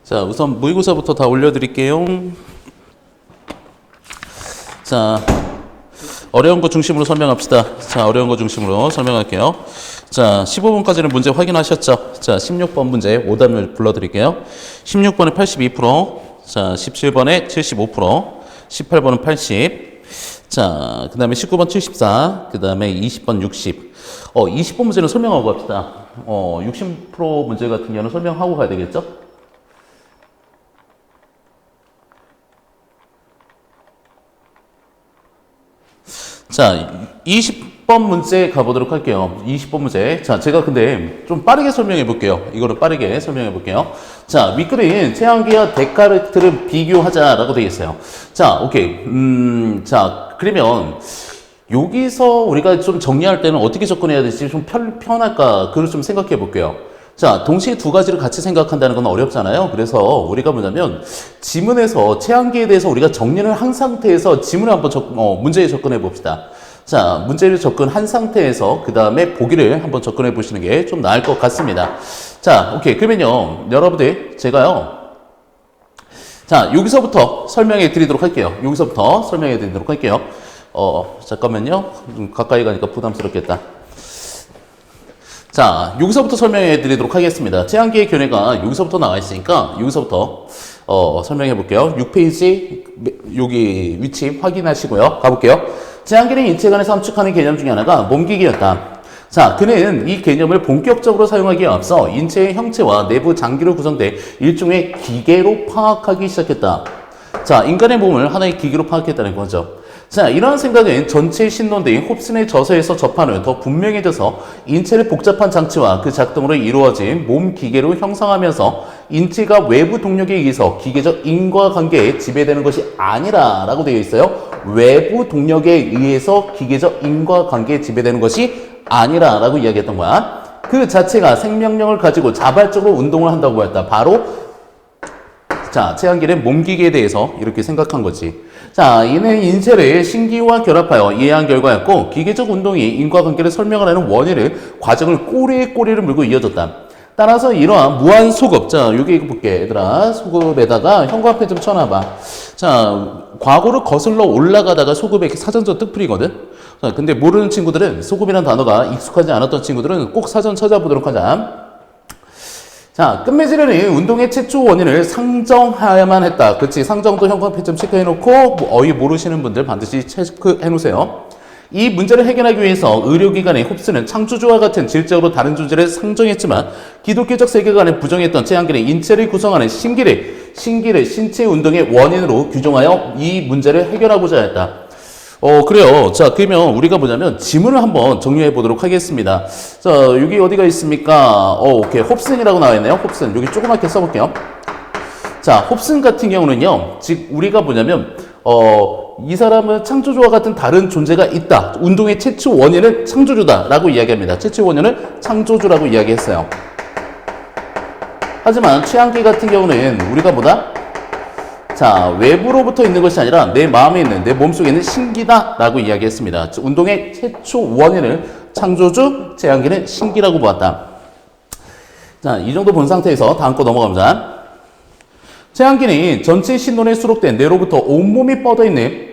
자, 우선 모의고사부터 다 올려드릴게요. 자, 어려운 거 중심으로 설명합시다. 자, 어려운 거 중심으로 설명할게요. 자, 15번까지는 문제 확인하셨죠? 자, 16번 문제 오답률 불러드릴게요. 16번에 82%, 자, 17번에 75%, 18번은 80, 자, 그 다음에 19번 74, 그 다음에 20번 60. 20번 문제는 설명하고 갑시다. 60% 문제 같은 경우는 설명하고 가야 되겠죠? 자, 20번 문제 가보도록 할게요. 20번 문제. 자, 제가 근데 좀 빠르게 설명해 볼게요. 이거를 빠르게 설명해 볼게요. 자, 윗그림 태양계와 데카르트를 비교하자라고 되어 있어요. 자, 오케이. 자, 그러면 여기서 우리가 좀 정리할 때는 어떻게 접근해야 될지 좀 편할까? 그걸 좀 생각해 볼게요. 자, 동시에 두 가지를 같이 생각한다는 건 어렵잖아요. 그래서 우리가 뭐냐면 지문에서 체한계에 대해서 우리가 정리를 한 상태에서 지문을 한번 문제에 접근해 봅시다. 자, 문제를 접근한 상태에서 그 다음에 보기를 한번 접근해 보시는 게 좀 나을 것 같습니다. 자, 오케이. 그러면요, 여러분들 제가요. 자, 여기서부터 설명해 드리도록 할게요. 여기서부터 설명해 드리도록 할게요. 잠깐만요. 가까이 가니까 부담스럽겠다. 자, 여기서부터 설명해 드리도록 하겠습니다. 제한계의 견해가 여기서부터 나와 있으니까 여기서부터 설명해 볼게요. 6페이지 여기 위치 확인하시고요. 가볼게요. 제한계는 인체 간에서 함축하는 개념 중에 하나가 몸기계였다. 자, 그는 이 개념을 본격적으로 사용하기에 앞서 인체의 형체와 내부 장기로 구성된 일종의 기계로 파악하기 시작했다. 자, 인간의 몸을 하나의 기계로 파악했다는 거죠. 자, 이러한 생각은 전체 신론대인 홉슨의 저서에서 접한 후 더 분명해져서 인체를 복잡한 장치와 그 작동으로 이루어진 몸 기계로 형성하면서 인체가 외부 동력에 의해서 기계적 인과관계에 지배되는 것이 아니라 라고 되어 있어요. 외부 동력에 의해서 기계적 인과관계에 지배되는 것이 아니라 라고 이야기했던 거야. 그 자체가 생명력을 가지고 자발적으로 운동을 한다고 보였다. 바로 자, 체한계는 몸기계에 대해서 이렇게 생각한 거지. 자, 이는 인체를 신기와 결합하여 이해한 결과였고 기계적 운동이 인과관계를 설명하는 원인을 과정을 꼬리에 꼬리를 물고 이어졌다. 따라서 이러한 무한 소급, 자, 여기 볼게 얘들아. 소급에다가 현관펜 좀 쳐놔봐. 자, 과거를 거슬러 올라가다가 소급에 사전적 뜻풀이거든. 자, 근데 모르는 친구들은 소급이라는 단어가 익숙하지 않았던 친구들은 꼭 사전 찾아보도록 하자. 자, 끝맺으려는 운동의 최초 원인을 상정해야만 했다. 그치? 상정도 현관펜 좀 체크해놓고 어휘 모르시는 분들 반드시 체크해놓으세요. 이 문제를 해결하기 위해서 의료기관의 홉스는 창조주와 같은 질적으로 다른 존재를 상정했지만 기독교적 세계관에 부정했던 제한계는 인체를 구성하는 신기를 신체 운동의 원인으로 규정하여 이 문제를 해결하고자 했다. 그래요. 자, 그러면 우리가 뭐냐면 지문을 한번 정리해 보도록 하겠습니다. 자, 여기 어디가 있습니까? 오케이. 홉슨이라고 나와 있네요. 홉슨. 여기 조그맣게 써볼게요. 자, 홉슨 같은 경우는요, 즉, 우리가 뭐냐면, 이 사람은 창조주와 같은 다른 존재가 있다. 운동의 최초 원인은 창조주다라고 이야기합니다. 최초 원인은 창조주라고 이야기했어요. 하지만 최한계 같은 경우는 우리가 뭐다? 자, 외부로부터 있는 것이 아니라 내 마음에 있는, 내 몸속에 있는 신기다라고 이야기했습니다. 운동의 최초 원인을 창조주, 제한계는 신기라고 보았다. 자, 이 정도 본 상태에서 다음 거 넘어가보자. 제한계는 전체 신론에 수록된 뇌로부터 온몸이 뻗어있는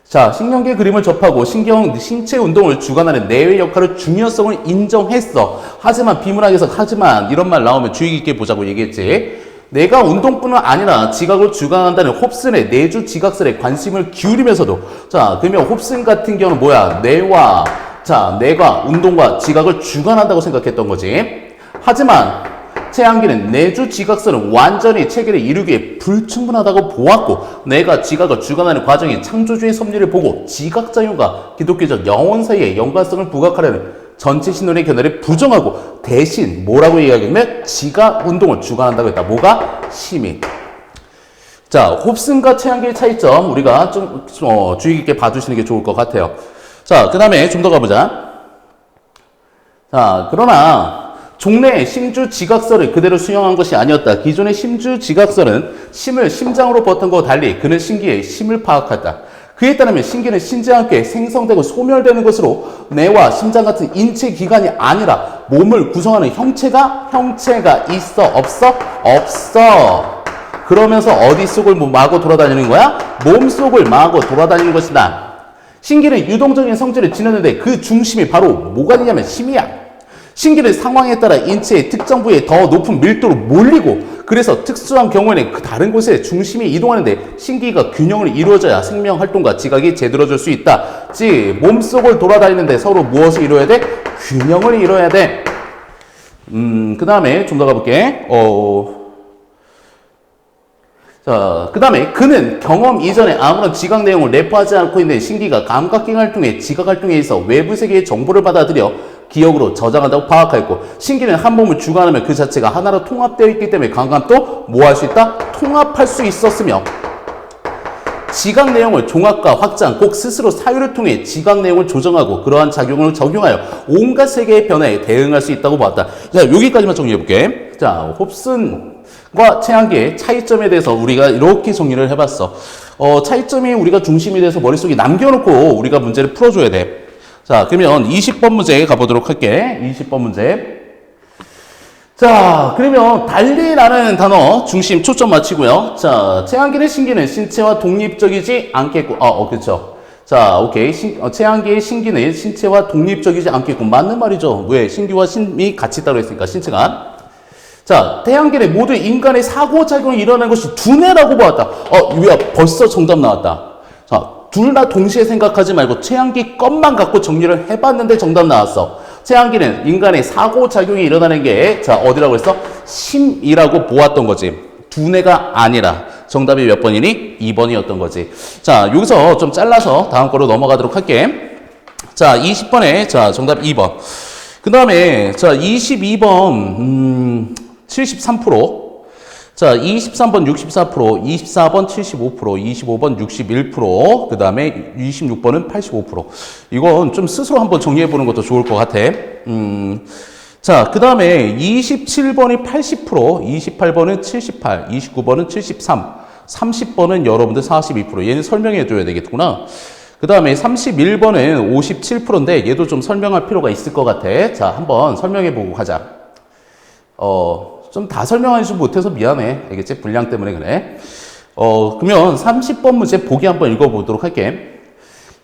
자, 신경계 그림을 접하고 신체 운동을 주관하는 뇌의 역할의 중요성을 인정했어. 하지만 비문학에서 하지만 이런 말 나오면 주의 깊게 보자고 얘기했지. 내가 운동뿐만 아니라 지각을 주관한다는 홉슨의 내주 지각설에 관심을 기울이면서도 자, 그러면 홉슨 같은 경우는 뭐야? 뇌가 운동과 지각을 주관한다고 생각했던 거지. 하지만 제한계는 내주 지각설은 완전히 체계를 이루기에 불충분하다고 보았고 내가 지각을 주관하는 과정이 창조주의 섭리를 보고 지각작용과 기독교적 영혼 사이의 연관성을 부각하려는 전체 신론의 견해를 부정하고 대신 뭐라고 이야기하면 지각 운동을 주관한다고 했다. 뭐가? 힘이. 자, 홉슨과 체한계의 차이점 우리가 좀 주의 깊게 봐주시는 게 좋을 것 같아요. 자, 그 다음에 좀 더 가보자. 자, 그러나 종래의 심주 지각설을 그대로 수용한 것이 아니었다. 기존의 심주 지각설은 심을 심장으로 버튼 것과 달리 그는 신기에 심을 파악했다. 그에 따르면 신기는 신장과 함께 생성되고 소멸되는 것으로 뇌와 심장 같은 인체 기관이 아니라 몸을 구성하는 형체가 있어 없어? 없어. 그러면서 어디 속을 마구 돌아다니는 거야? 몸 속을 마구 돌아다니는 것이다. 신기는 유동적인 성질을 지녔는데 그 중심이 바로 뭐가 되냐면 힘이야. 신기는 상황에 따라 인체의 특정 부위에 더 높은 밀도로 몰리고 그래서 특수한 경우에는 그 다른 곳에 중심이 이동하는데 신기가 균형을 이루어져야 생명 활동과 지각이 제대로질 수 있다. 즉 몸속을 돌아다니는데 서로 무엇을 이루어야 돼? 균형을 이루어야 돼. 그 다음에 좀 더 가볼게. 자, 그 다음에 그는 경험 이전에 아무런 지각 내용을 내포하지 않고 있는 신기가 감각기관을 통해 지각 활동에 있어 외부 세계의 정보를 받아들여 기억으로 저장한다고 파악하였고 신기는 한 몸을 주관하면 그 자체가 하나로 통합되어 있기 때문에 감각도 뭐 할 수 있다? 통합할 수 있었으며 지각 내용을 종합과 확장, 꼭 스스로 사유를 통해 지각 내용을 조정하고 그러한 작용을 적용하여 온갖 세계의 변화에 대응할 수 있다고 보았다. 자, 여기까지만 정리해볼게. 자, 홉슨과 최한계의 차이점에 대해서 우리가 이렇게 정리를 해봤어. 차이점이 우리가 중심이 돼서 머릿속에 남겨놓고 우리가 문제를 풀어줘야 돼. 자, 그러면 20번 문제 가보도록 할게. 20번 문제. 자, 그러면 달리라는 단어 중심 초점 맞추고요. 자, 최한계의 신기는 신체와 독립적이지 않겠고, 그렇죠. 자, 오케이. 최한계의 신기는 신체와 독립적이지 않겠고, 맞는 말이죠. 왜? 신기와 신이 같이 따로 있으니까, 신체가. 자, 태양계는 모두 인간의 사고작용이 일어나는 것이 두뇌라고 보았다. 벌써 정답 나왔다. 자, 둘 다 동시에 생각하지 말고 최한계 것만 갖고 정리를 해봤는데 정답 나왔어. 최한계는 인간의 사고작용이 일어나는 게, 자, 어디라고 했어? 심이라고 보았던 거지. 두뇌가 아니라. 정답이 몇 번이니? 2번이었던 거지. 자, 여기서 좀 잘라서 다음 거로 넘어가도록 할게. 자, 20번에, 자, 정답 2번. 그 다음에, 자, 22번, 73%. 자, 23번 64%, 24번 75%, 25번 61%, 그 다음에 26번은 85%. 이건 좀 스스로 한번 정리해보는 것도 좋을 것 같아. 자, 그 다음에 27번이 80%, 28번은 78, 29번은 73, 30번은 여러분들 42%. 얘는 설명해줘야 되겠구나. 그 다음에 31번은 57%인데 얘도 좀 설명할 필요가 있을 것 같아. 자, 한번 설명해보고 가자. 좀 다 설명하지 못해서 미안해. 알겠지? 분량 때문에 그래. 그러면 30번 문제 보기 한번 읽어보도록 할게.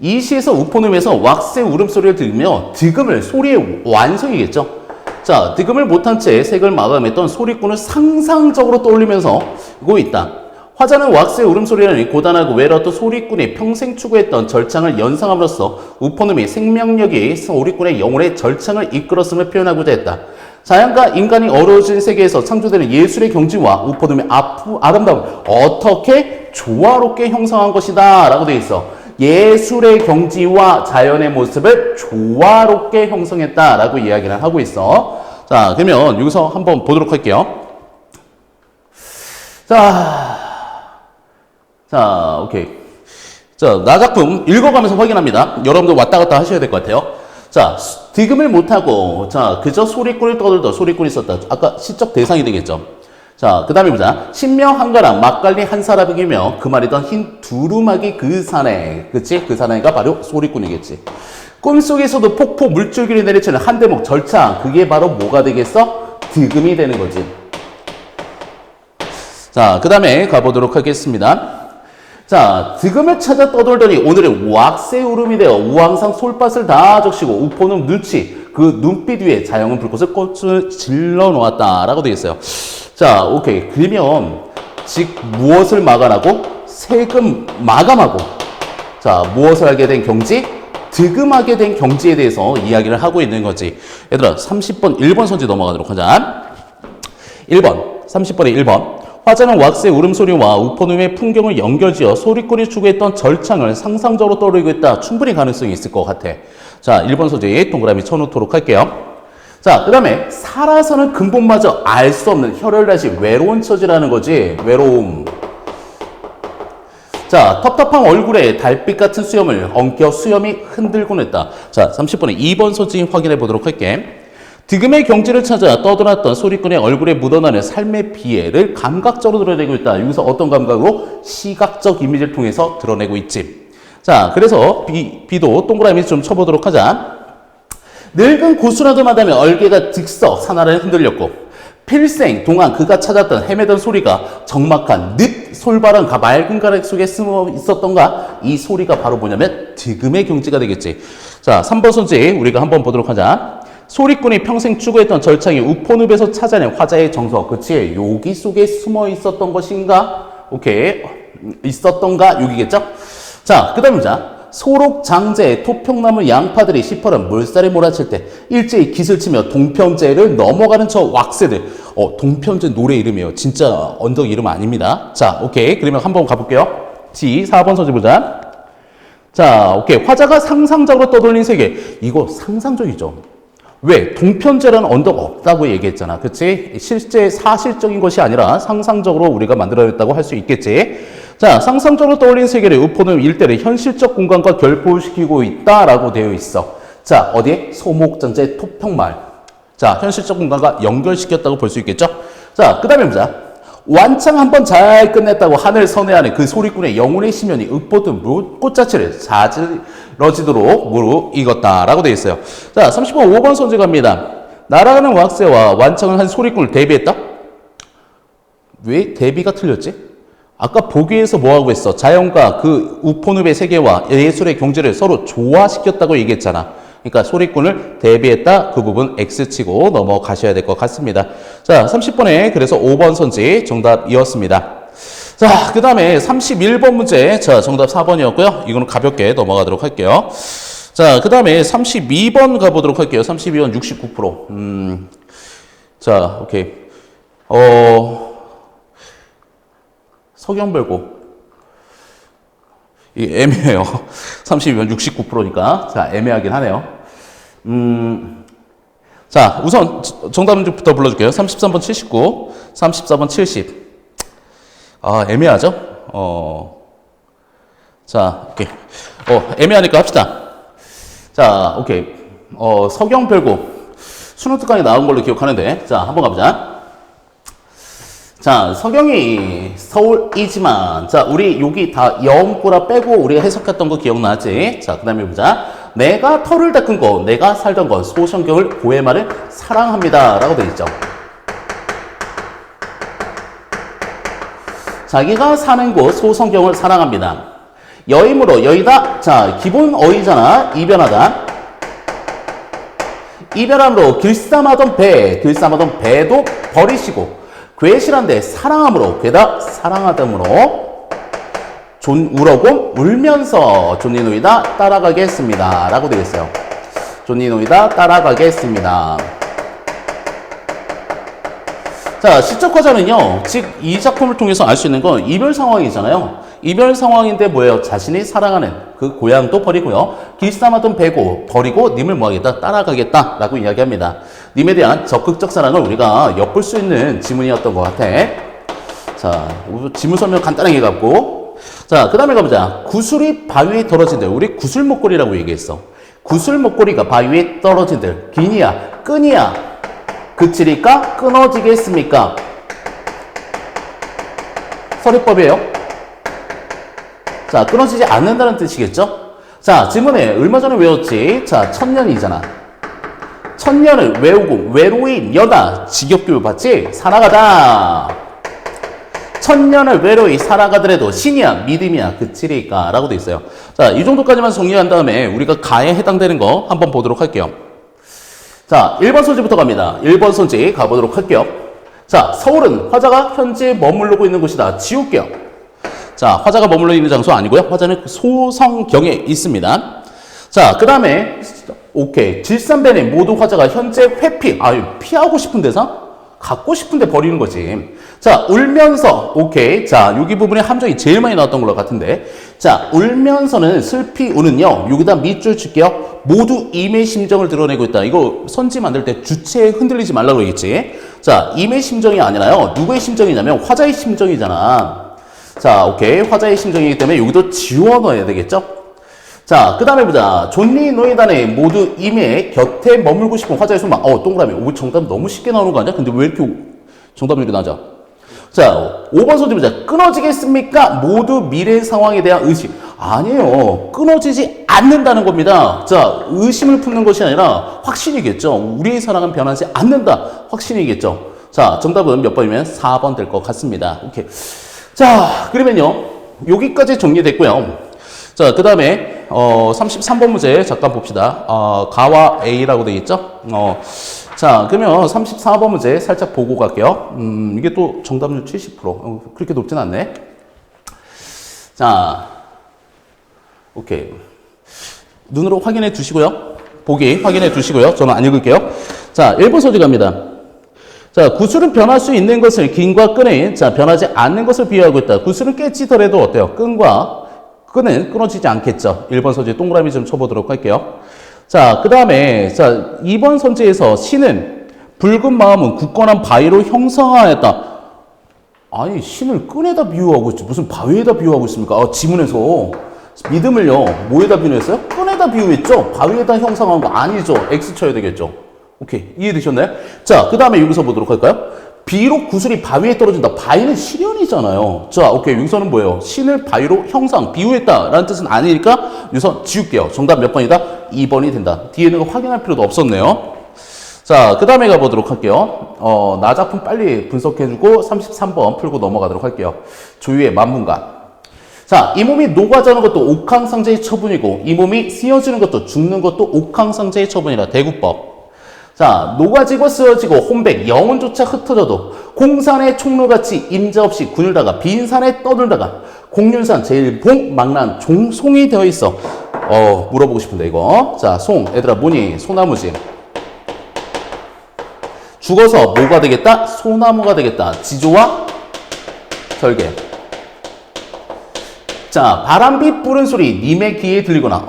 이 시에서 우포늪에서 왁스의 울음소리를 들으며 득음을 소리의 완성이겠죠. 자, 득음을 못한 채 색을 마감했던 소리꾼을 상상적으로 떠올리면서 이거 있다. 화자는 왁스의 울음소리라는 고단하고 외로웠던 소리꾼이 평생 추구했던 절창을 연상함으로써 우포늪이 생명력이 소리꾼의 영혼의 절창을 이끌었음을 표현하고자 했다. 자연과 인간이 어우러진 세계에서 창조되는 예술의 경지와 우포늪의 아름다움을 어떻게 조화롭게 형성한 것이다 라고 되어 있어. 예술의 경지와 자연의 모습을 조화롭게 형성했다 라고 이야기를 하고 있어. 자, 그러면 여기서 한번 보도록 할게요. 자, 오케이. 자, 나 작품 읽어가면서 확인합니다. 여러분들 왔다 갔다 하셔야 될 것 같아요. 자, 득음을 못하고, 자, 그저 소리꾼을 떠들던 소리꾼이 있었다. 아까 시적 대상이 되겠죠. 자, 그 다음에 보자. 신명한가랑 막갈리 한 사람이며 그 말이던 흰 두루마기 그 사내. 그치? 그 사내가 바로 소리꾼이겠지. 꿈속에서도 폭포 물줄기를 내리치는 한 대목 절창. 그게 바로 뭐가 되겠어? 득음이 되는 거지. 자, 그 다음에 가보도록 하겠습니다. 자, 득음을 찾아 떠돌더니 오늘은 왁스의 울음이 되어 우왕상 솔밭을 다 적시고 우포는 눈치, 그 눈빛 위에 자영은 불꽃을 꽃을 질러 놓았다 라고 되어 있어요. 자, 오케이. 그러면 즉 무엇을 마감하고 세금 마감하고, 자, 무엇을 하게 된 경지? 득음하게 된 경지에 대해서 이야기를 하고 있는 거지. 얘들아, 30번 1번 선지 넘어가도록 하자. 1번 30번에 1번. 화자는 왁스의 울음소리와 우포늪의 풍경을 연결지어 소리꾼이 추구했던 절창을 상상적으로 떠올리고 있다. 충분히 가능성이 있을 것 같아. 자, 1번 소재에 동그라미 쳐놓도록 할게요. 자, 그 다음에 살아서는 근본마저 알 수 없는 혈혈다시 외로운 처지라는 거지. 외로움. 자, 텁텁한 얼굴에 달빛 같은 수염을 엉켜 수염이 흔들곤 했다. 자, 30번에 2번 소지 확인해 보도록 할게. 득음의 경지를 찾아 떠돌았던 소리꾼의 얼굴에 묻어나는 삶의 비애를 감각적으로 드러내고 있다. 여기서 어떤 감각으로? 시각적 이미지를 통해서 드러내고 있지. 자, 그래서 B도 동그라미 좀 쳐보도록 하자. 늙은 고수라도 만나면 얼개가 즉석 사나를 흔들렸고 필생 동안 그가 찾았던 헤매던 소리가 적막한 늪 솔바른 맑은 가락 속에 숨어 있었던가. 이 소리가 바로 뭐냐면 득음의 경지가 되겠지. 자, 3번 손지 우리가 한번 보도록 하자. 소리꾼이 평생 추구했던 절창이 우포늪에서 찾아낸 화자의 정서. 그치? 여기 속에 숨어 있었던 것인가? 오케이. 있었던가? 여기겠죠? 자, 그 다음 자. 소록 장제의 토평나무 양파들이 시퍼런 물살에 몰아칠 때 일제히 기슬치며 동편제를 넘어가는 저 왁새들. 동편제 노래 이름이에요. 진짜 언덕 이름 아닙니다. 자, 오케이. 그러면 한번 가볼게요. D 4번 서지 보자. 자, 오케이. 화자가 상상적으로 떠돌린 세계. 이거 상상적이죠. 왜? 동편제라는 언덕 없다고 얘기했잖아. 그치? 실제 사실적인 것이 아니라 상상적으로 우리가 만들어냈다고 할 수 있겠지. 자, 상상적으로 떠올린 세계를 우포늪 일대를 현실적 공간과 결부시키고 있다라고 되어 있어. 자, 어디에? 소목장제 토평마을. 자, 현실적 공간과 연결시켰다고 볼 수 있겠죠? 자, 그 다음에 보자. 완창 한번 잘 끝냈다고 하늘 선회하는 그 소리꾼의 영혼의 심연이 윽보듯 꽃자체를 자지러지도록 무르익었다라고 되어 있어요. 자, 30번 5번 손질 갑니다. 날아가는 왁새와 완창을 한 소리꾼을 대비했다? 왜 대비가 틀렸지? 아까 보기에서 뭐하고 있어? 자연과 그 우포늪의 세계와 예술의 경지를 서로 조화시켰다고 얘기했잖아. 그러니까 소리꾼을 대비했다. 그 부분 X치고 넘어가셔야 될 것 같습니다. 자, 30번에 그래서 5번 선지 정답이었습니다. 자, 그 다음에 31번 문제. 자, 정답 4번이었고요. 이거는 가볍게 넘어가도록 할게요. 자, 그 다음에 32번 가보도록 할게요. 32번 69%. 자, 오케이. 서경별고. 이 애매해요. 32번 69%니까. 자, 애매하긴 하네요. 자, 우선 정답 문제부터 불러줄게요. 33번 79, 34번 70. 아, 애매하죠? 자, 오케이. 애매하니까 합시다. 자, 오케이. 서경별고. 수능 특강에 나온 걸로 기억하는데. 자, 한번 가보자. 자, 서경이 서울이지만, 자, 우리 여기 다 여음꼬라 빼고 우리가 해석했던 거 기억나지? 자, 그 다음에 보자. 내가 털을 닦은 거, 내가 살던 거, 소성경을 고해말을 사랑합니다. 라고 되어 있죠. 자기가 사는 곳, 소성경을 사랑합니다. 여임으로, 여의다. 자, 기본 어이잖아. 이변하다. 이별함으로 길쌈하던 배도 버리시고, 괴실한데 사랑함으로 괴다 사랑하담으로 우러곰 울면서 존니노이다 따라가겠습니다 라고 되어 있어요. 존니노이다 따라가겠습니다. 자, 시적 화자는요, 즉 이 작품을 통해서 알 수 있는 건 이별 상황이잖아요. 이별 상황인데 뭐예요? 자신이 사랑하는 그 고향도 버리고요. 길쌈하던 배고 버리고 님을 뭐하겠다? 따라가겠다 라고 이야기합니다. 님에 대한 적극적 사랑을 우리가 엿볼 수 있는 지문이었던 것 같아. 자, 지문 설명 간단하게 갖고. 자, 그 다음에 가보자. 구슬이 바위에 떨어진들. 우리 구슬 목걸이라고 얘기했어. 구슬 목걸이가 바위에 떨어진들. 기니야, 끈이야. 그치리까 끊어지겠습니까? 서리법이에요. 자, 끊어지지 않는다는 뜻이겠죠? 자, 지문에 얼마 전에 외웠지? 자, 천년이잖아. 천년을 외우고 외로이 여다 직업교육 받지? 살아가다. 천년을 외로이 살아가더라도 신이야 믿음이야 그치리까 라고 돼 있어요. 자, 이 정도까지만 정리한 다음에 우리가 가에 해당되는 거 한번 보도록 할게요. 자, 1번 손지부터 갑니다. 1번 손지 가보도록 할게요. 자, 서울은 화자가 현재 머무르고 있는 곳이다. 지울게요. 자, 화자가 머물러 있는 장소 아니고요. 화자는 소성경에 있습니다. 자, 그 다음에 오케이. 질산배네 모두 화자가 현재 회피. 피하고 싶은 데서 갖고 싶은데 버리는 거지. 자, 울면서. 오케이. 자, 여기 부분에 함정이 제일 많이 나왔던 걸로 같은데. 자, 울면서는 슬피 우는요. 여기다 밑줄 칠게요. 모두 임의 심정을 드러내고 있다. 이거 선지 만들 때 주체에 흔들리지 말라고 그러겠지. 자, 임의 심정이 아니라요. 누구의 심정이냐면 화자의 심정이잖아. 자, 오케이. 화자의 심정이기 때문에 여기도 지워 넣어야 되겠죠? 자, 그 다음에 보자. 존니 노예단에 모두 임의 곁에 머물고 싶은 화자의 소망. 동그라미. 오, 정답 너무 쉽게 나오는 거 아니야? 근데 왜 이렇게 정답이 이렇게 나죠? 자, 5번 소지 보자. 끊어지겠습니까? 모두 미래 상황에 대한 의식. 아니에요. 끊어지지 않는다는 겁니다. 자, 의심을 품는 것이 아니라 확신이겠죠. 우리의 사랑은 변하지 않는다. 확신이겠죠. 자, 정답은 몇 번이면 4번 될 것 같습니다. 오케이. 자, 그러면요. 여기까지 정리됐고요. 자, 그 다음에 33번 문제 잠깐 봅시다. 가와 A라고 되어 있죠? 자, 그러면 34번 문제 살짝 보고 갈게요. 이게 또 정답률 70%. 그렇게 높진 않네. 자, 오케이. 눈으로 확인해 두시고요. 보기 확인해 두시고요. 저는 안 읽을게요. 자, 1번 소지 갑니다. 자, 구슬은 변할 수 있는 것을 긴과 끈에, 자, 변하지 않는 것을 비유하고 있다. 구슬은 깨지더라도 어때요? 끈은 끊어지지 않겠죠. 1번 소지 동그라미 좀 쳐보도록 할게요. 자, 그 다음에, 자, 2번 선지에서 신은 붉은 마음은 굳건한 바위로 형성하였다. 아니, 신을 끈에다 비유하고 있지. 무슨 바위에다 비유하고 있습니까? 지문에서. 믿음을요, 뭐에다 비유했어요? 끈에다 비유했죠? 바위에다 형성한 거 아니죠? X 쳐야 되겠죠? 오케이. 이해되셨나요? 자, 그 다음에 여기서 보도록 할까요? 비록 구슬이 바위에 떨어진다. 바위는 시련이잖아요. 자, 오케이. 여기서는 뭐예요? 신을 바위로 형상, 비유했다. 라는 뜻은 아니니까 여기서 지울게요. 정답 몇 번이다? 2번이 된다. 뒤에 있는 거 확인할 필요도 없었네요. 자, 그 다음에 가보도록 할게요. 나 작품 빨리 분석해주고 33번 풀고 넘어가도록 할게요. 조유의 만문가. 자, 이 몸이 녹아자는 것도 옥황상제의 처분이고 이 몸이 쓰여지는 것도 죽는 것도 옥황상제의 처분이라 대구법. 자, 녹아지고 쓰여지고 혼백 영혼조차 흩어져도 공산의 총로같이 임자 없이 구늘다가 빈산에 떠들다가 공륜산 제일 봉 망난 종송이 되어 있어. 물어보고 싶은데 이거. 자, 송 얘들아 뭐니? 소나무지. 죽어서 뭐가 되겠다? 소나무가 되겠다. 지조와 절개. 자, 바람비 뿌는 소리 님의 귀에 들리거나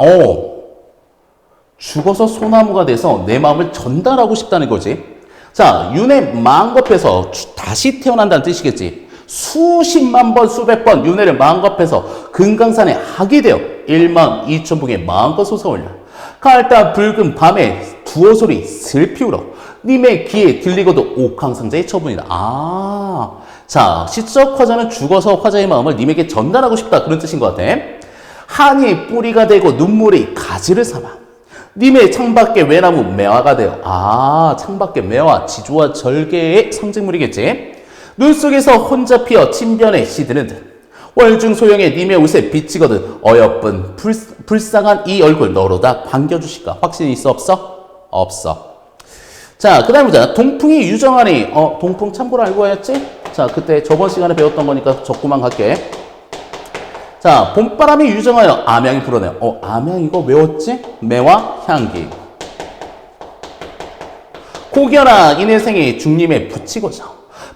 죽어서 소나무가 돼서 내 마음을 전달하고 싶다는 거지. 자, 윤회 마음겁해서 다시 태어난다는 뜻이겠지. 수십만 번, 수백 번 윤회를 마음겁해서 금강산에 하게 되어 1만 2천 봉의 마음껏 솟아올려 갈다 붉은 밤에 두어 소리 슬피 울어 님의 귀에 들리고도 옥황상제의 처분이다. 자, 시적 화자는 죽어서 화자의 마음을 님에게 전달하고 싶다. 그런 뜻인 것 같아. 한이 뿌리가 되고 눈물이 가지를 삼아 님의 창밖에 외나무 매화가 되어. 창밖에 매화, 지조와 절개의 상징물이겠지. 눈 속에서 혼자 피어 침변에 시드는 듯 월중 소영의 님의 옷에 비치거든 어여쁜 불쌍한 이 얼굴 너로다 반겨주실까. 확신이 있어 없어? 없어. 자, 그 다음에 보자. 동풍이 유정하니. 동풍 참고로 알고 와야지? 자, 그때 저번 시간에 배웠던 거니까 적고만 갈게. 자, 봄바람이 유정하여 암양이 불어내요. 암양 이거 외웠지? 매와 향기. 고견아 이내 생이 중림에 붙이고자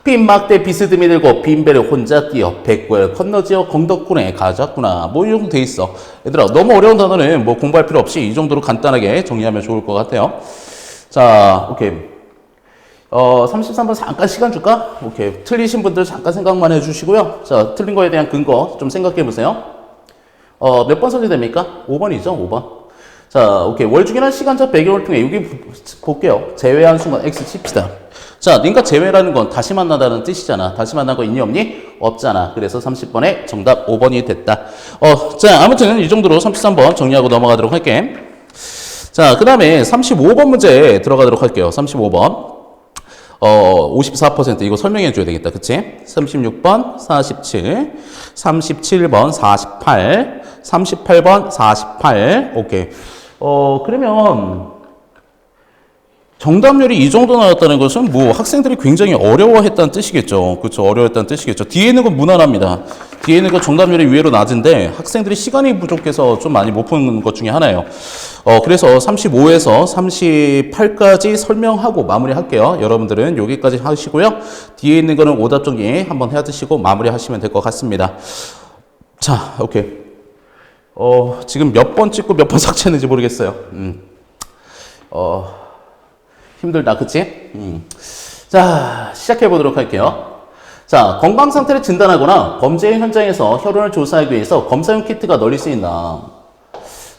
빈 막대 비스듬히 들고 빈배를 혼자 뛰어 백골 건너지어 건덕군에 가졌구나. 뭐 이 정도 돼 있어. 얘들아 너무 어려운 단어는 뭐 공부할 필요 없이 이 정도로 간단하게 정리하면 좋을 것 같아요. 자, 오케이. 33번 잠깐 시간 줄까? 오케이. 틀리신 분들 잠깐 생각만 해주시고요. 자, 틀린 거에 대한 근거 좀 생각해 보세요. 몇 번 선택됩니까? 5번이죠, 5번. 자, 오케이. 월중이란 시간적 배경을 통해 여기 볼게요. 제외한 순간 X 칩시다. 자, 그러니까 제외라는 건 다시 만나다는 뜻이잖아. 다시 만난 거 있니 없니? 없잖아. 그래서 30번에 정답 5번이 됐다. 자, 아무튼 이 정도로 33번 정리하고 넘어가도록 할게. 자, 그 다음에 35번 문제 들어가도록 할게요. 35번. 54% 이거 설명해 줘야 되겠다. 그치? 36번 47, 37번 48, 38번 48. 오케이. 그러면 정답률이 이 정도 나왔다는 것은 뭐 학생들이 굉장히 어려워했다는 뜻이겠죠. 그렇죠. 어려웠다는 뜻이겠죠. 뒤에 있는 건 무난합니다. 뒤에 있는 건 정답률이 의외로 낮은데 학생들이 시간이 부족해서 좀 많이 못 푼 것 중에 하나예요. 그래서 35에서 38까지 설명하고 마무리할게요. 여러분들은 여기까지 하시고요. 뒤에 있는 거는 오답 정리 한번 해드시고 마무리하시면 될 것 같습니다. 자, 오케이. 지금 몇 번 찍고 몇 번 삭제했는지 모르겠어요. 힘들다, 그치? 자, 시작해 보도록 할게요. 자, 건강 상태를 진단하거나 검제 현장에서 혈흔을 조사하기 위해서 검사용 키트가 널리 쓰인다.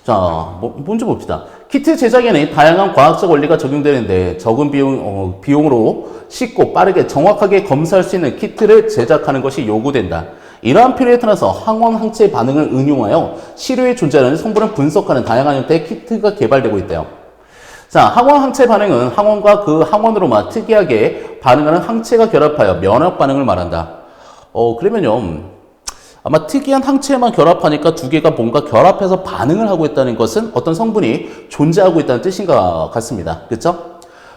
자, 먼저 봅시다. 키트 제작에는 다양한 과학적 원리가 적용되는데 적은 비용으로 쉽고 빠르게 정확하게 검사할 수 있는 키트를 제작하는 것이 요구된다. 이러한 피로에 따라서 항원 항체 반응을 응용하여 시료에 존재하는 성분을 분석하는 다양한 형태의 키트가 개발되고 있대요. 자, 항원 항체 반응은 항원과 그 항원으로만 특이하게 반응하는 항체가 결합하여 면역 반응을 말한다. 그러면요. 아마 특이한 항체만 결합하니까 두 개가 뭔가 결합해서 반응을 하고 있다는 것은 어떤 성분이 존재하고 있다는 뜻인 것 같습니다. 그렇죠?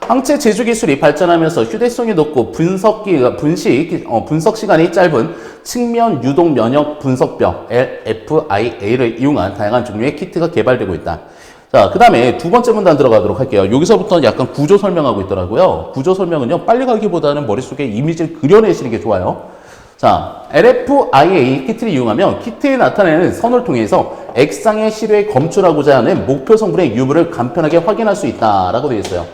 항체 제조 기술이 발전하면서 휴대성이 높고 분석 시간이 짧은 측면 유동 면역 분석병 LFIA를 이용한 다양한 종류의 키트가 개발되고 있다. 자, 그 다음에 두 번째 문단 들어가도록 할게요. 여기서부터 약간 구조 설명하고 있더라고요. 구조 설명은요, 빨리 가기보다는 머릿속에 이미지를 그려내시는 게 좋아요. 자, LFIA 키트를 이용하면 키트에 나타내는 선을 통해서 액상의 시료에 검출하고자 하는 목표 성분의 유무를 간편하게 확인할 수 있다라고 되어 있어요.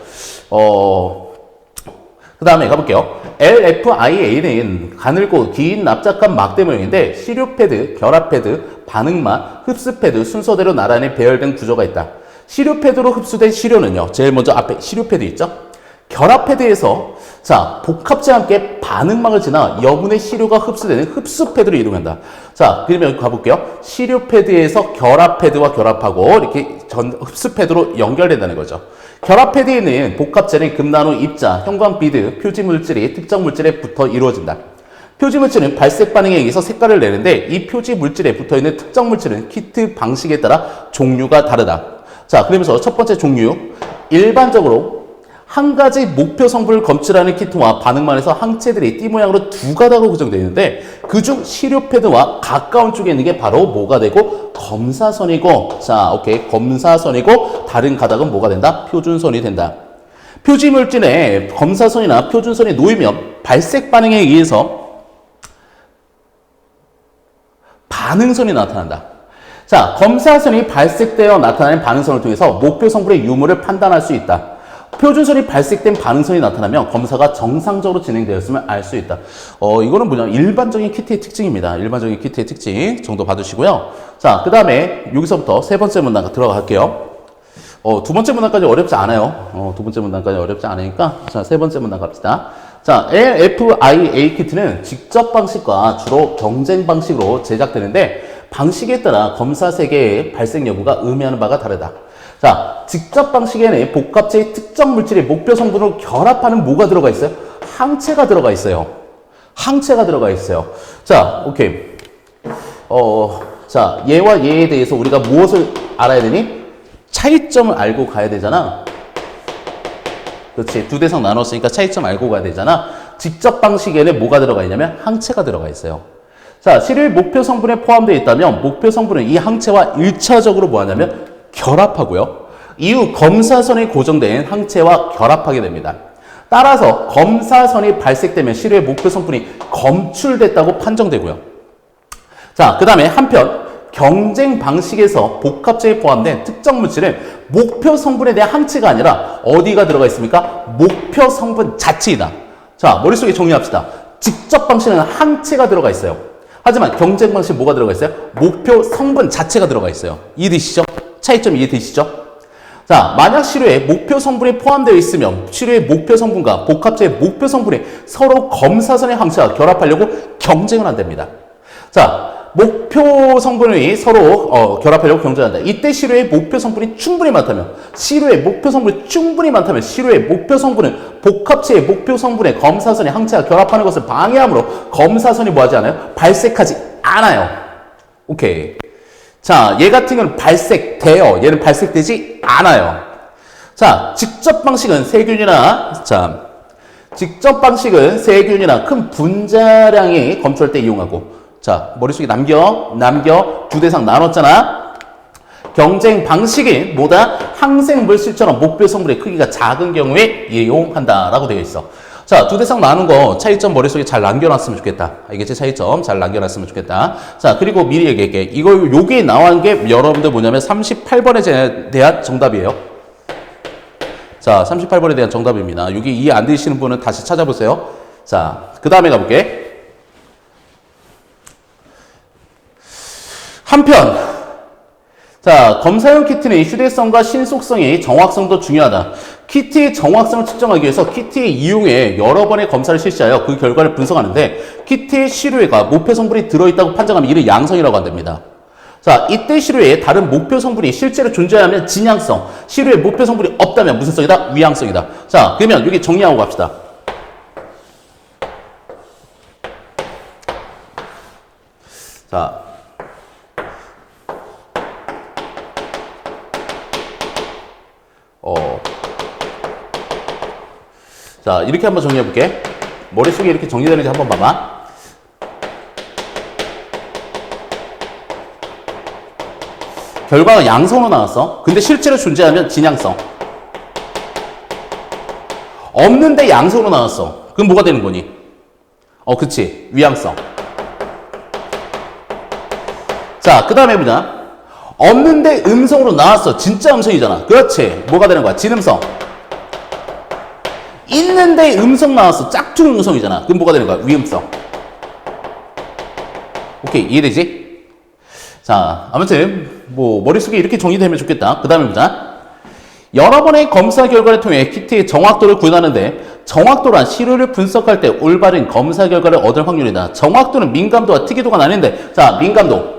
그 다음에 가볼게요. LFIA는 가늘고 긴 납작한 막대 모형인데 시료 패드, 결합 패드, 반응막, 흡수 패드 순서대로 나란히 배열된 구조가 있다. 시료 패드로 흡수된 시료는요. 제일 먼저 앞에 시료 패드 있죠? 결합 패드에서 자, 복합제와 함께 반응막을 지나 여분의 시료가 흡수되는 흡수 패드로 이동한다. 자, 그러면 가볼게요. 시료 패드에서 결합 패드와 결합하고 이렇게 흡수 패드로 연결된다는 거죠. 결합 패드에는 복합제는 금나노 입자, 형광 비드, 표지 물질이 특정 물질에 붙어 이루어진다. 표지 물질은 발색 반응에 의해서 색깔을 내는데 이 표지 물질에 붙어 있는 특정 물질은 키트 방식에 따라 종류가 다르다. 자, 그러면서 첫 번째 종류, 일반적으로 한 가지 목표 성분을 검출하는 키트와 반응만에서 항체들이 띠 모양으로 두 가닥으로 구성되어 있는데 그중 시료 패드와 가까운 쪽에 있는 게 바로 뭐가 되고 검사선이고, 자, 오케이, 검사선이고 다른 가닥은 뭐가 된다? 표준선이 된다. 표지 물질에 검사선이나 표준선이 놓이면 발색 반응에 의해서 반응선이 나타난다. 자, 검사선이 발색되어 나타나는 반응선을 통해서 목표 성분의 유무를 판단할 수 있다. 표준선이 발색된 반응선이 나타나면 검사가 정상적으로 진행되었음을 알 수 있다. 이거는 뭐냐? 일반적인 키트의 특징입니다. 일반적인 키트의 특징 정도 봐두시고요. 자, 그 다음에 여기서부터 세 번째 문단 들어갈게요. 두 번째 문단까지 어렵지 않아요. 두 번째 문단까지 어렵지 않으니까 자, 세 번째 문단 갑시다. 자, LFIA 키트는 직접 방식과 주로 경쟁 방식으로 제작되는데 방식에 따라 검사 세계의 발색 여부가 의미하는 바가 다르다. 자, 직접 방식에는 복합체의 특정 물질의 목표 성분으로 결합하는 뭐가 들어가 있어요? 항체가 들어가 있어요. 항체가 들어가 있어요. 자, 오케이. 자, 얘와 얘에 대해서 우리가 무엇을 알아야 되니? 차이점을 알고 가야 되잖아. 그렇지. 두 대상 나눴으니까 차이점 알고 가야 되잖아. 직접 방식에는 뭐가 들어가 있냐면 항체가 들어가 있어요. 자, 시료의 목표 성분에 포함되어 있다면 목표 성분은 이 항체와 1차적으로 뭐 하냐면 결합하고요. 이후 검사선이 고정된 항체와 결합하게 됩니다. 따라서 검사선이 발색되면 시료의 목표 성분이 검출됐다고 판정되고요. 자, 그 다음에 한편 경쟁 방식에서 복합체에 포함된 특정 물질은 목표 성분에 대한 항체가 아니라 어디가 들어가 있습니까? 목표 성분 자체이다. 자, 머릿속에 정리합시다. 직접 방식은 항체가 들어가 있어요. 하지만 경쟁 방식 뭐가 들어가 있어요? 목표 성분 자체가 들어가 있어요. 이해되시죠? 차이점 이해되시죠? 자, 만약 시료에 목표 성분이 포함되어 있으면 시료의 목표 성분과 복합체의 목표 성분이 서로 검사선의 항체와 결합하려고 경쟁을 한답니다. 자, 목표 성분이 서로 결합하려고 경쟁한다. 이때 시료의 목표 성분이 충분히 많다면 시료의 목표 성분이 복합체의 목표 성분의 검사선의 항체와 결합하는 것을 방해하므로 검사선이 뭐하지 않아요? 발색하지 않아요. 오케이. 자, 얘 같은 경우는 발색돼요. 얘는 발색되지 않아요. 자, 직접 방식은 세균이나 큰 분자량이 검출할 때 이용하고, 자, 머릿속에 남겨 두 대상 나눴잖아. 경쟁 방식이 뭐다? 항생 물질처럼 목표 성분의 크기가 작은 경우에 이용한다라고 되어 있어. 자, 두 대상 나눈 거 차이점 머릿속에 잘 남겨놨으면 좋겠다. 알겠지? 차이점 잘 남겨놨으면 좋겠다. 자, 그리고 미리 얘기할게. 요게 나온 게 여러분들 뭐냐면 38번에 대한 정답이에요. 자, 38번에 대한 정답입니다. 여기 이해 안 되시는 분은 다시 찾아보세요. 자, 그 다음에 가볼게. 한편, 자, 검사용 키트는 휴대성과 신속성이 정확성도 중요하다. 키트의 정확성을 측정하기 위해서 키트의 이용에 여러 번의 검사를 실시하여 그 결과를 분석하는데 키트의 시료에가 목표 성분이 들어있다고 판정하면 이를 양성이라고 한답니다. 자, 이때 시료에 다른 목표 성분이 실제로 존재하면 진양성, 시료에 목표 성분이 없다면 무슨 성이다? 위양성이다. 자, 그러면 여기 정리하고 갑시다. 자, 자, 이렇게 한번 정리해 볼게. 머릿속에 이렇게 정리되는지 한번 봐봐. 결과가 양성으로 나왔어. 근데 실제로 존재하면 진양성. 없는데 양성으로 나왔어. 그럼 뭐가 되는 거니? 그치. 위양성. 자, 그 다음에 보자. 없는데 음성으로 나왔어. 진짜 음성이잖아. 그렇지. 뭐가 되는 거야? 진음성. 있는데 음성 나왔어. 짝퉁 음성이잖아. 그럼 뭐가 되는 거야? 위음성. 오케이. 이해되지? 자, 아무튼 뭐 머릿속에 이렇게 정리되면 좋겠다. 그 다음에 보자. 여러 번의 검사 결과를 통해 키트의 정확도를 구현하는데 정확도란 시료를 분석할 때 올바른 검사 결과를 얻을 확률이다. 정확도는 민감도와 특이도가 나뉘는데 자, 민감도.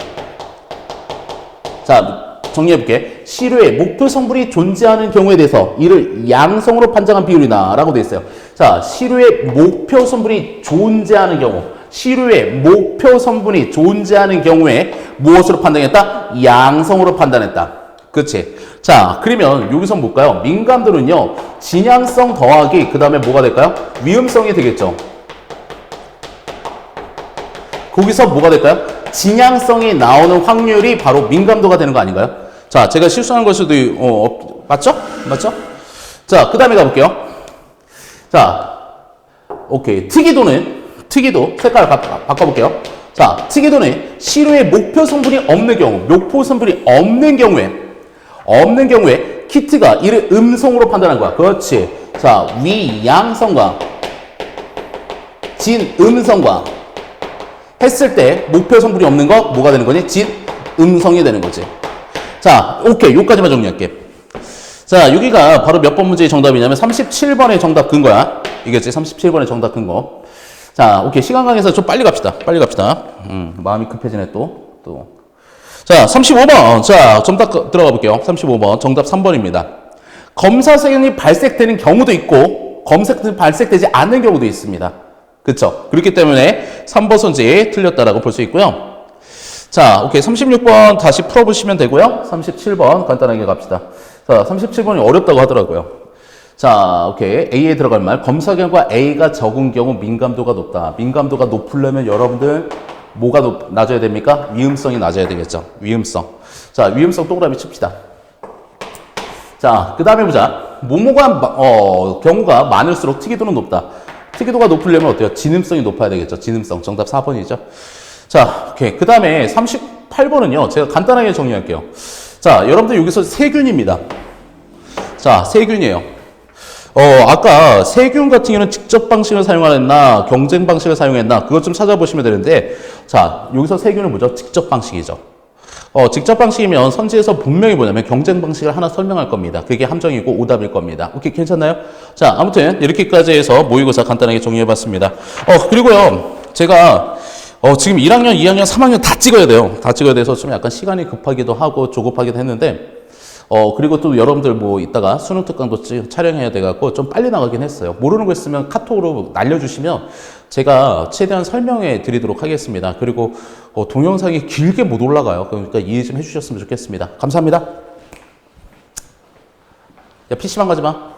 자, 정리해볼게. 시료에 목표 성분이 존재하는 경우에 대해서 이를 양성으로 판정한 비율이다 라고 되어 있어요. 자, 시료에 목표 성분이 존재하는 경우, 시료에 목표 성분이 존재하는 경우에 무엇으로 판단했다? 양성으로 판단했다. 그치? 자, 그러면 여기서 볼까요? 민감도는요, 진양성 더하기 그 다음에 뭐가 될까요? 위음성이 되겠죠. 거기서 뭐가 될까요? 진양성이 나오는 확률이 바로 민감도가 되는 거 아닌가요? 자, 제가 실수한 걸 수도, 맞죠? 맞죠? 자, 그 다음에 가볼게요. 자, 오케이. 특이도, 색깔을 바꿔볼게요. 자, 특이도는 시료에 목표 성분이 없는 경우, 목표 성분이 없는 경우에 키트가 이를 음성으로 판단한 거야. 그렇지. 자, 위양성과 진음성과 했을 때 목표 성분이 없는 거 뭐가 되는 거니? 진음성이 되는 거지. 자, 오케이. 요까지만 정리할게. 자, 여기가 바로 몇 번 문제의 정답이냐면 37번의 정답 근거야. 이겠지? 37번의 정답 근거. 자, 오케이. 시간 관계에서 좀 빨리 갑시다. 마음이 급해지네, 또. 자, 35번. 자, 정답 들어가 볼게요. 35번. 정답 3번입니다. 검사 사연이 발색되는 경우도 있고, 검색이 발색되지 않는 경우도 있습니다. 그쵸? 그렇기 때문에 3번 선지 틀렸다라고 볼 수 있고요. 자, 오케이. 36번 다시 풀어보시면 되고요. 37번 간단하게 갑시다. 자, 37번이 어렵다고 하더라고요. 자, 오케이. A에 들어갈 말. 검사 결과 A가 적은 경우 민감도가 높다. 민감도가 높으려면 여러분들 뭐가 낮아야 됩니까? 위음성이 낮아야 되겠죠. 위음성. 자, 위음성 동그라미 칩시다. 자, 그 다음에 보자. 경우가 많을수록 특이도는 높다. 특이도가 높으려면 어때요? 진음성이 높아야 되겠죠. 진음성. 정답 4번이죠. 자, 오케이. 그 다음에 38번은요. 제가 간단하게 정리할게요. 자, 여러분들 여기서 세균입니다. 자, 세균이에요. 아까 세균 같은 경우는 직접 방식을 사용했나, 경쟁 방식을 사용했나, 그것 좀 찾아보시면 되는데, 자, 여기서 세균은 뭐죠? 직접 방식이죠. 직접 방식이면 선지에서 분명히 뭐냐면 경쟁 방식을 하나 설명할 겁니다. 그게 함정이고 오답일 겁니다. 오케이, 괜찮나요? 자, 아무튼 이렇게까지 해서 모의고사 간단하게 정리해봤습니다. 그리고요, 제가 지금 1학년, 2학년, 3학년 다 찍어야 돼요. 다 찍어야 돼서 좀 약간 시간이 급하기도 하고 조급하기도 했는데, 그리고 또 여러분들 뭐 이따가 수능 특강도 촬영해야 돼갖고 좀 빨리 나가긴 했어요. 모르는 거 있으면 카톡으로 날려주시면 제가 최대한 설명해 드리도록 하겠습니다. 그리고 동영상이 길게 못 올라가요. 그러니까 이해 좀 해주셨으면 좋겠습니다. 감사합니다. 야, PC방 가지 마.